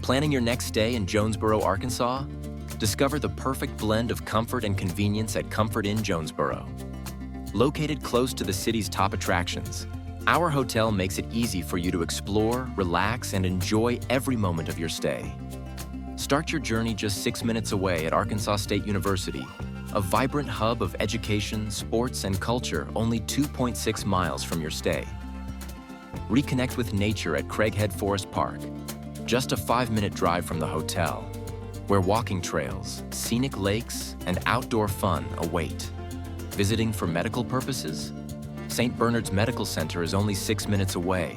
Planning your next stay in Jonesboro, Arkansas? Discover the perfect blend of comfort and convenience at Comfort Inn Jonesboro. Located close to the city's top attractions, our hotel makes it easy for you to explore, relax, and enjoy every moment of your stay. Start your journey just 6 minutes away at Arkansas State University, a vibrant hub of education, sports, and culture only 2.6 miles from your stay. Reconnect with nature at Craighead Forest Park, just a 5-minute drive from the hotel, where walking trails, scenic lakes, and outdoor fun await. Visiting for medical purposes? St. Bernard's Medical Center is only 6 minutes away,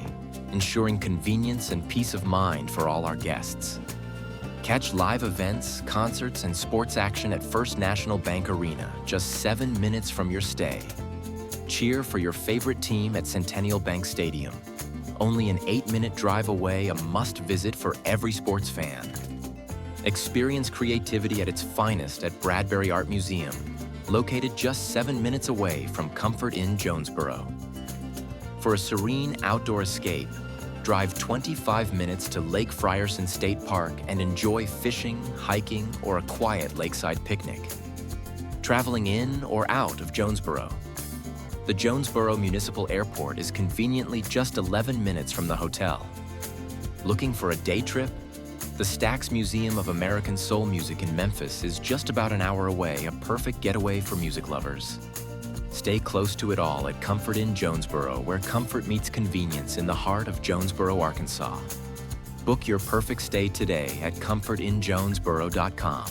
ensuring convenience and peace of mind for all our guests. Catch live events, concerts, and sports action at First National Bank Arena, just 7 minutes from your stay. Cheer for your favorite team at Centennial Bank Stadium, only an 8-minute drive away, a must-visit for every sports fan. Experience creativity at its finest at Bradbury Art Museum, located just 7 minutes away from Comfort Inn Jonesboro. For a serene outdoor escape, drive 25 minutes to Lake Frierson State Park and enjoy fishing, hiking, or a quiet lakeside picnic. Traveling in or out of Jonesboro? The Jonesboro Municipal Airport is conveniently just 11 minutes from the hotel. Looking for a day trip? The Stax Museum of American Soul Music in Memphis is just about an hour away, a perfect getaway for music lovers. Stay close to it all at Comfort Inn Jonesboro, where comfort meets convenience in the heart of Jonesboro, Arkansas. Book your perfect stay today at comfortinjonesboro.com.